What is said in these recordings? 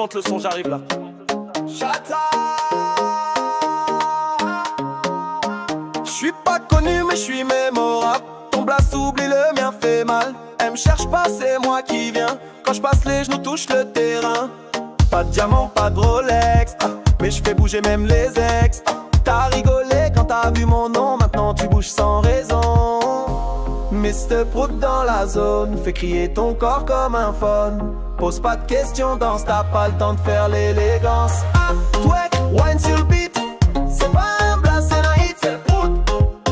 monte le son, j'arrive là. Chata. J'suis pas connu mais j'suis mémorable. Ton blast oublie, le mien fait mal. Elle me cherche pas, c'est moi qui viens. Quand j'passe les genoux, touche le terrain. Pas de diamant, pas de Rolex, mais j'fais bouger même les ex. T'as rigolé quand t'as vu mon nom, maintenant tu bouges sans raison. Mr. Prout dans la zone, fais crier ton corps comme un phone. Pose pas de questions, danse, t'as pas le temps de faire l'élégance. Twerk, wine sur le beat, c'est pas un blast, c'est un hit, c'est le Prout.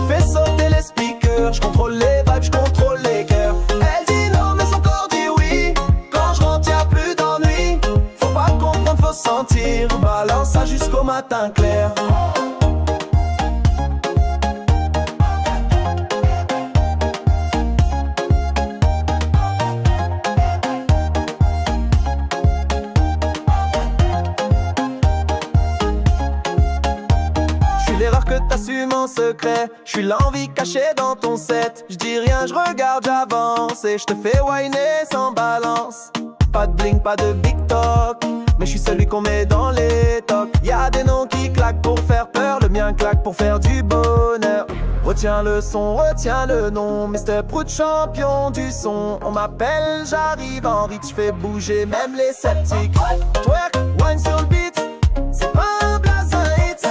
Fais sauter les speakers, j'contrôle les vibes, j'contrôle les cœurs. Elle dit non mais son corps dit oui. Quand je rentre y'a plus d'ennui. Faut pas comprendre, faut sentir. Balance ça jusqu'au matin clair. L'erreur que t'assumes en secret, j'suis l'envie cachée dans ton set. J'dis rien, j'regarde, j'avance et j'te fais whiner sans balance. Pas de bling, pas de big talk, mais j'suis celui qu'on met dans les tocs. Y'a des noms qui claquent pour faire peur, le mien claque pour faire du bonheur. Retiens le son, retiens le nom, Mr. Prout, champion du son. On m'appelle, j'arrive en reach, j'fais bouger même les sceptiques. Twerk, wine sur le beat, c'est pas un blaze, un hit.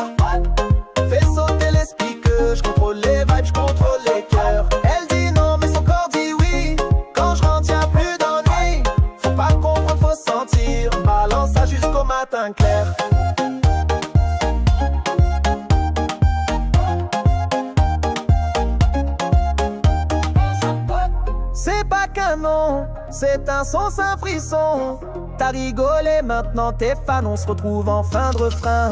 Fais sauter les speakers, j'contrôle les vibes, j'contrôle les cœurs. Elle dit non mais son corps dit oui. Quand je rentre y'a plus d'ennui. Faut pas comprendre, faut sentir. Balance ça jusqu'au matin clair. C'est pas qu'un nom, c'est un son, c'est un frisson. T'as rigolé, maintenant t'es fan, on se retrouve en fin de refrain.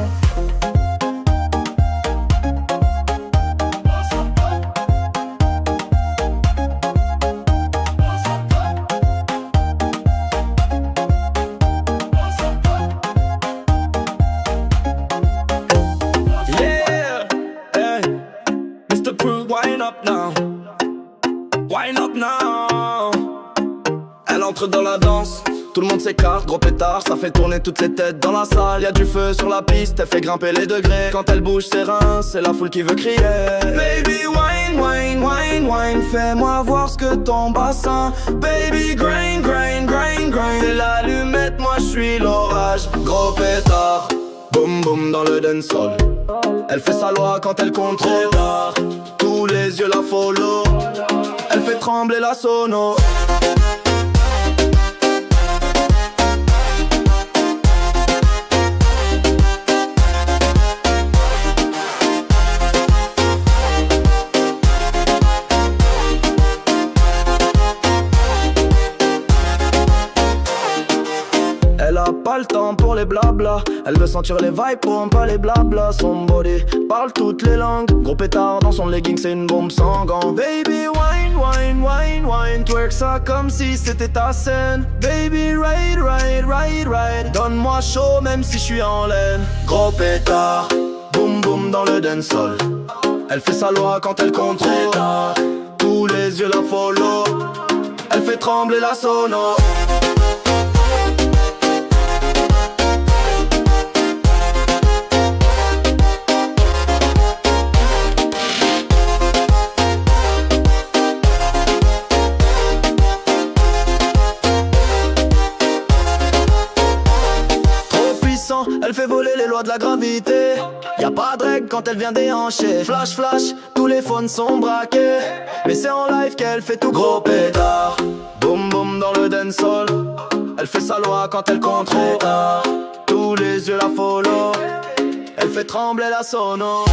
Elle entre dans la danse, tout le monde s'écarte, gros pétard, ça fait tourner toutes les têtes dans la salle. Y'a du feu sur la piste, elle fait grimper les degrés. Quand elle bouge ses reins, c'est la foule qui veut crier. Baby wine, wine, wine, wine, fais-moi voir ce que ton bassin. Baby grind, grind, grind, grind, t'es l'allumette, moi j'suis l'orage. Gros pétard, boum boum dans le dancehall. Elle fait sa loi quand elle contrôle. Tous les yeux la follow. Elle fait trembler la sono. Elle a pas le temps pour les blabla. Elle veut sentir les vibes pour pas les blabla. Son body parle toutes les langues. Gros pétard dans son legging, c'est une bombe sans gants. Baby wine, wine, wine, wine, twerk ça comme si c'était ta scène. Baby ride, ride, ride, ride, donne-moi chaud même si je suis en laine. Gros pétard, boum boum dans le dancehall. Elle fait sa loi quand elle contrôle. Tous les yeux la follow. Elle fait trembler la sono. Elle fait voler les lois de la gravité. Y'a pas de règle quand elle vient déhancher. Flash flash, tous les phones sont braqués. Mais c'est en live qu'elle fait tout gros pétard. Boum boum dans le dancehall. Elle fait sa loi quand elle contrôle. Tous les yeux la follow. Elle fait trembler la sono.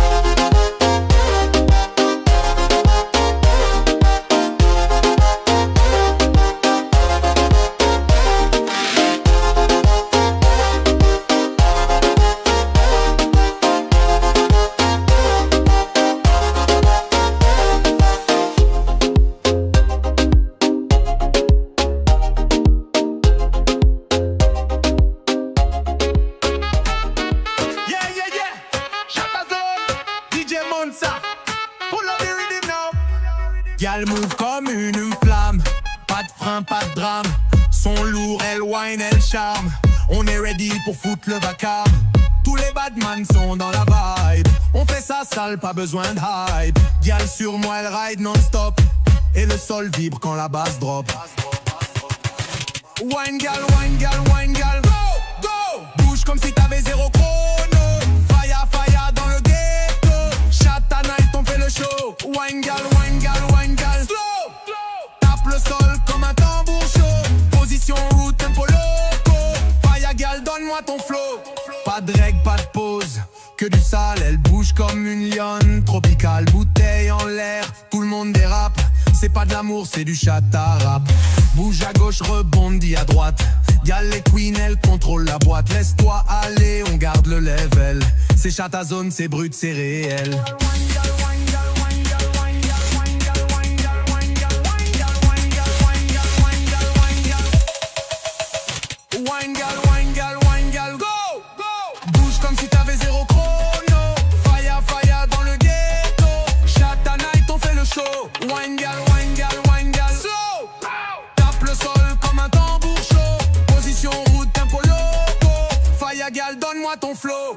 Gal move comme une flamme, pas de frein, pas de drame. Son lourd, elle wine, elle charme. On est ready pour foutre le vacarme. Tous les badman sont dans la vibe. On fait ça sale, pas besoin de hype. Gal sur moi, elle ride non-stop. Et le sol vibre quand la basse drop. Wine gal, wine gal, wine gal. Go, go. Bouge comme si t'avais zéro chrono. Faya, faya dans le ghetto. Chata night, on fait le show. Wine gal, wine gal, wine gal. Slow, tape le sol comme un tambour chaud. Position route, tempo loco. Faya gal, donne-moi ton flow. Pas de règle, pas de pause, que du sale, elle bouge comme une lionne. Tropicale, bouteille en l'air, tout le monde dérape. C'est pas de l'amour, c'est du chata rap. Bouge à gauche, rebondis à droite. Gal les queens, elle contrôle la boîte. Laisse-toi aller, on garde le level. C'est chata zone, c'est brut, c'est réel. Wine gal, wine gal, wine gal, go, go. Bouge comme si t'avais zéro chrono. Faya, faya dans le ghetto. Chata night, on fait le show. Wine gal, wine gal, wine gal. Slow, tape le sol comme un tambour chaud. Position route, tempo loco. Faya gal, donne-moi ton flow.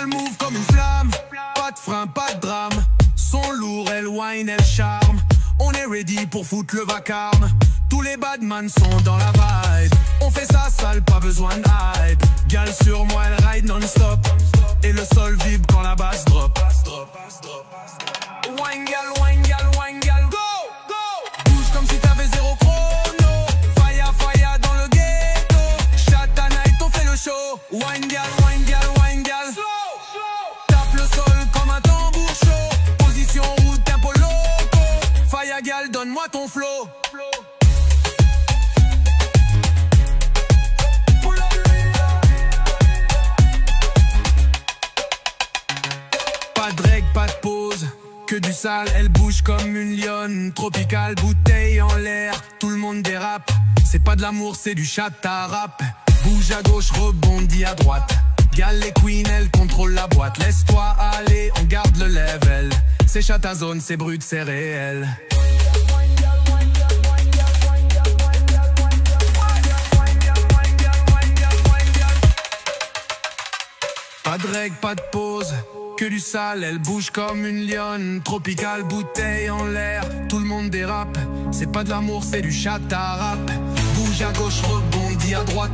Move comme une flamme, pas de frein, pas de drame. Son lourd, elle wine, elle charme. On est ready pour foutre le vacarme. Tous les badman sont dans la vibe. On fait ça sale, pas besoin de hype. Gal sur moi, elle ride non-stop. Et le sol vibre quand la basse drop. Wine gal, wine gal, wine gal, go, go. Bouge comme si t'avais zéro chrono. Faya, faya dans le ghetto. Chata night, on fait le show. Wine gal, wine gal, wine gal. Comme un tambour chaud. Position route, tempo loco. Faya gal, donne-moi ton flow. Pas de règle, pas de pause, que du sale, elle bouge comme une lionne. Tropicale, bouteille en l'air, tout le monde dérape. C'est pas de l'amour, c'est du chata rap. Bouge à gauche, rebondis à droite. Gal les queens, elle contrôle la boîte. Laisse-toi aller, on garde le level. C'est chata zone, c'est brut, c'est réel. Pas de règle, pas de pause, que du sale, elle bouge comme une lionne. Tropicale, bouteille en l'air, tout le monde dérape. C'est pas de l'amour, c'est du chata rap. Bouge à gauche, rebondis à droite.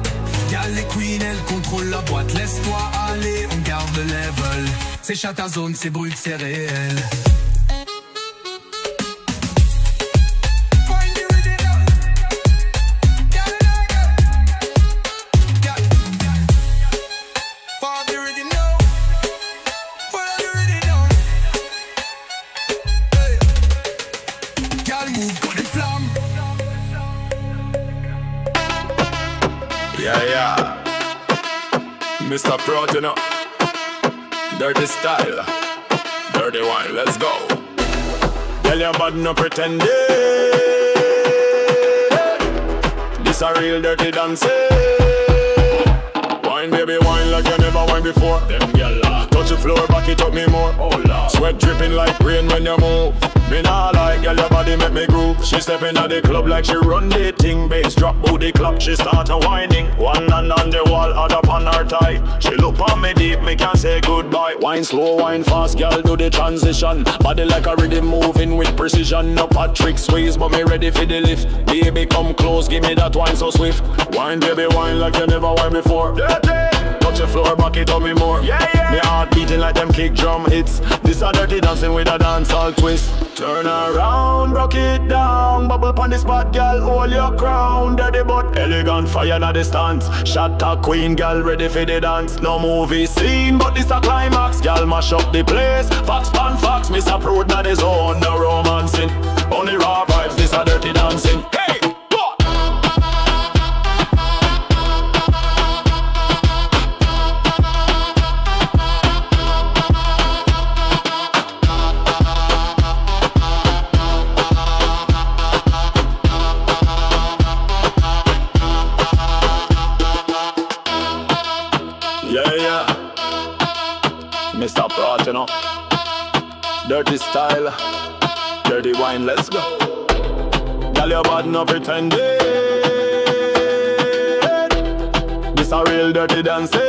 Gal les queens, elle contrôle la boîte. Laisse-toi aller, on garde le level. C'est chata zone, c'est brut, c'est réel. Yeah, Mr. Proud, you know. Dirty style, dirty wine, let's go. Tell your body no pretend. This a real dirty dancing. Wine, baby, wine like you never wine before. Them gyal touch the floor, back it up me more. Oh Lord, sweat dripping like rain when you move. Me nah like, girl, your body make me groove. She stepping at the club like she run the thing. Bass drop, booty clap, she start a whining. One hand on the wall, other on her thigh. She look on me deep, me can't say goodbye. Wine slow, wine fast, girl, do the transition. Body like a rhythm moving with precision. No Patrick squeeze, but me ready for the lift. Baby, come close, give me that wine so swift. Wine, baby, wine like you never wine before. Dirty! Touch the floor, back it up me more. Yeah, yeah. Me heart beating like them kick drum hits. This a dirty dancing with a dancehall twist. Turn around, rock it down. Bubble pon the spot, girl, hold your crown. Dirty but elegant, fire na the stance. Shot a queen, girl, ready for the dance. No movie scene, but this a climax. Girl, mash up the place. Fox pan fox, Miss a prude na the zone. No romancing, only raw vibes. This a dirty dancing. Hey! Mr. Pratt, you know. Dirty style, dirty wine, let's go. Girl, your body no pretending. This a real dirty dancing.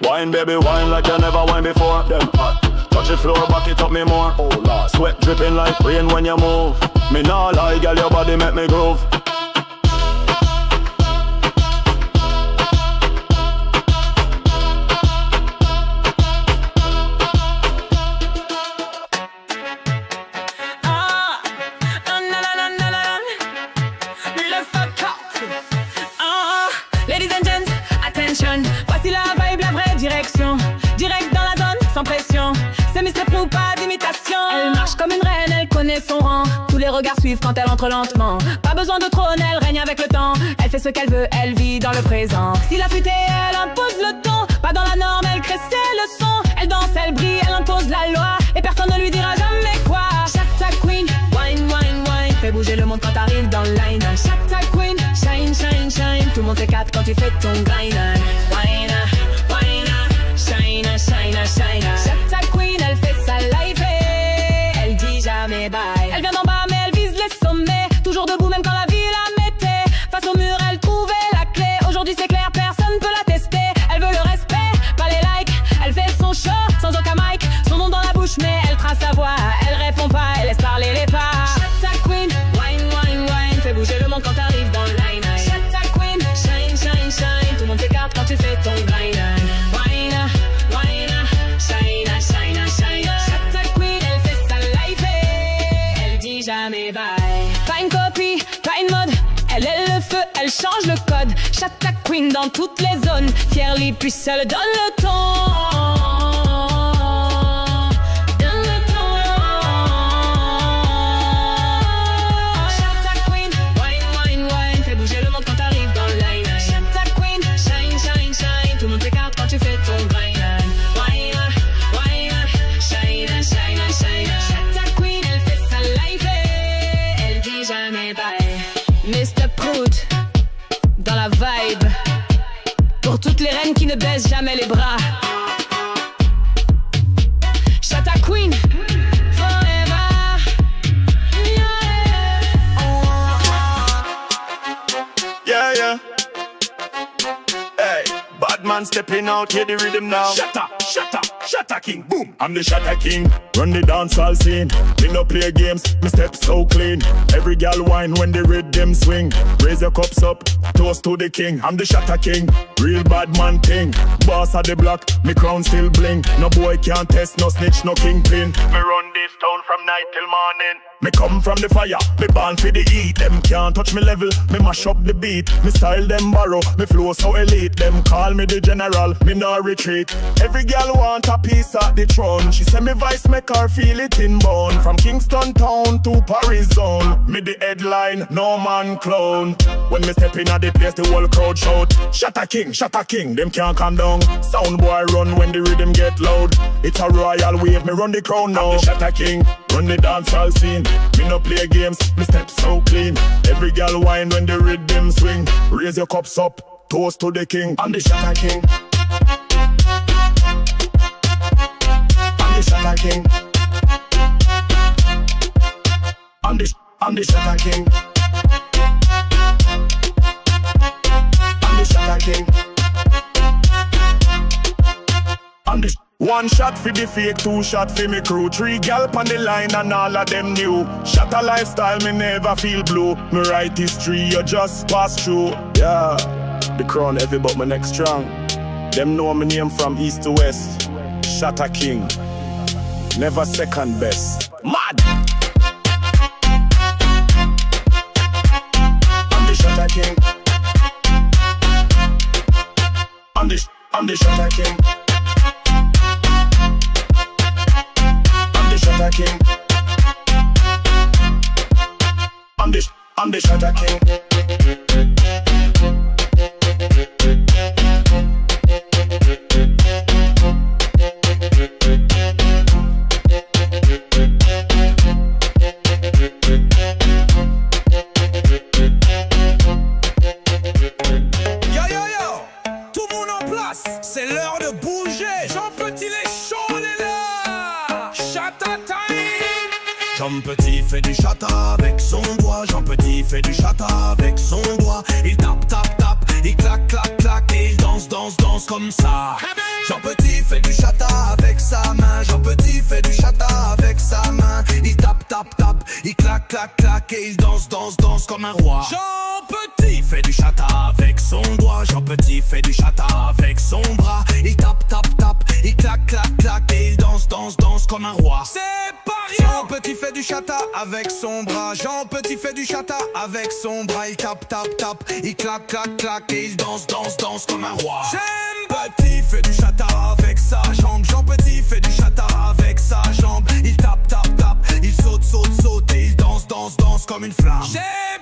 Wine, baby, wine like you never wine before. Them hot. Touch the floor, back it up me more. Oh Lord, sweat dripping like rain when you move. Me nah lie, girl, your body make me groove. Ladies and gents, attention. Voici la vibe, la vraie direction. Direct dans la zone, sans pression. C'est Miss Prou, pas d'imitation. Elle marche comme une reine, elle connaît son rang. Tous les regards suivent quand elle entre lentement. Pas besoin de trône, elle règne avec le temps. Elle fait ce qu'elle veut, elle vit dans le présent. Si la futée, elle impose le ton. Pas dans la norme, elle crée ses leçons. Elle danse, elle brille, elle impose la loi. Et personne ne lui dira jamais quoi. Shatta Queen, wine, wine, wine. Fais bouger le monde quand t'arrives dans le line. Shatta Queen, shine, shine, shine. Tout le monde s'écarte quand tu fais ton grind. Wine, wine, shine, shine, shine. Shatta Queen, elle fait sa life et elle dit jamais bye. Elle vient d'en bas mais elle vise les sommets. Toujours debout même quand la vie la mettait. Face au mur, elle trouvait la clé. Aujourd'hui c'est clair, personne peut la tester. Elle veut le respect, pas les likes. Elle fait son show sans aucun mic. Son nom dans la bouche mais elle trace sa voix. Elle répond pas, elle laisse parler les pas. Shatta Queen, wine, wine, wine. Fais bouger le monde quand t'arrives dans le line. Shatta Queen, shine, shine, shine. Tout le monde s'écarte quand tu fais ton grind. Wine, wine, shine, shine, shine. Shatta Queen, elle fait sa life et elle dit jamais bye. Pas une copie, pas une mode. Elle est le feu, elle change le code. Shatta Queen dans toutes les zones. Fièrement puissante, donne le ton. Mr. Prout, dans la vibe, pour toutes les reines qui ne baissent jamais les bras. Shatta Queen, forever. Yeah, yeah. Hey, bad man stepping out, hear the rhythm now. Shatta, shatta, shatta king, boom. I'm the shatta king, run the dancehall scene. Me no play games, me step so clean. Every gal whine when the rhythm swing. Raise your cups up, toast to the king. I'm the shatta king, real bad man thing. Boss of the block, me crown still bling. No boy can't test, no snitch, no kingpin. Me run this town from night till morning. Me come from the fire, me born for the heat. Them can't touch me level, me mash up the beat. Me style them borrow, me flow so elite. Them call me the general, me no retreat. Every girl want a piece of the throne. She say me voice make her feel it in bone. From Kingston town to Paris zone. Me the headline, no man clown. When me step in at the place, the whole crowd shout. Shatta king, them can't calm down. Sound boy run when the rhythm get loud. It's a royal wave, me run the crown now. I'm the shatta king, run the dancehall scene. Me no play games, me step so clean. Every gal whine when the rhythm swing. Raise your cups up, toast to the king. I'm the shatta king. I'm the shatta king. I'm the shatta king. I'm the shatta king. I'm the one shot for the fake, two shot for me crew. Three gal on the line and all of them new. Shatta lifestyle, me never feel blue. Me write history, you just pass through. Yeah, the crown heavy but my neck strong. Them know my name from east to west. Shatta king, never second best. Mad! I'm the shatta king. I'm the shatta king. Shatta king. I'm the shatta king. Yo, tout le monde en place. c'est l'heure de bouger. Jean Petit les chaud, on est là. Chata time. Jean Petit fait du chata avec son doigt. Jean Petit fait du chata avec son doigt. Il tape, tape, tape, il claque, claque, claque. Et il danse, danse, danse comme ça. Jean Petit fait du chata avec sa main. Jean Petit fait du chata avec sa main. Il tape, tape, tape, il claque, claque, claque. Et il danse, danse, danse comme un roi. Jean Petit fait du chata avec son doigt. Jean Petit fait du chata avec son bras. Il tape, tape, tape, il claque, claque, claque. Et il danse, danse, danse comme un roi. C'est pas rien. Jean Petit fait du chata avec son bras. Jean Petit fait du chata avec son bras. Il tape, tape, tape, il claque, claque, claque. Et il danse, danse, danse comme un roi. J'aime Petit fait du chata avec sa jambe. Jean Petit fait du chata avec sa jambe. Il tape, tape, tape, il saute, saute, saute. Et il danse, danse, danse comme une flamme.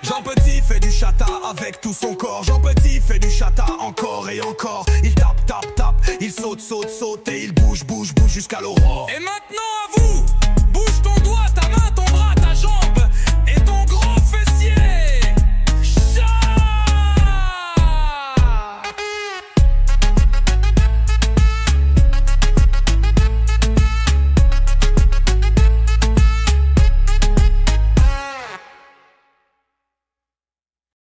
Jean Petit fait du chata avec tout son corps. Jean Petit fait du chata encore et encore. Il tape, tape, tape, il saute, saute, saute. Et il bouge, bouge, bouge jusqu'à l'aurore. Et maintenant à vous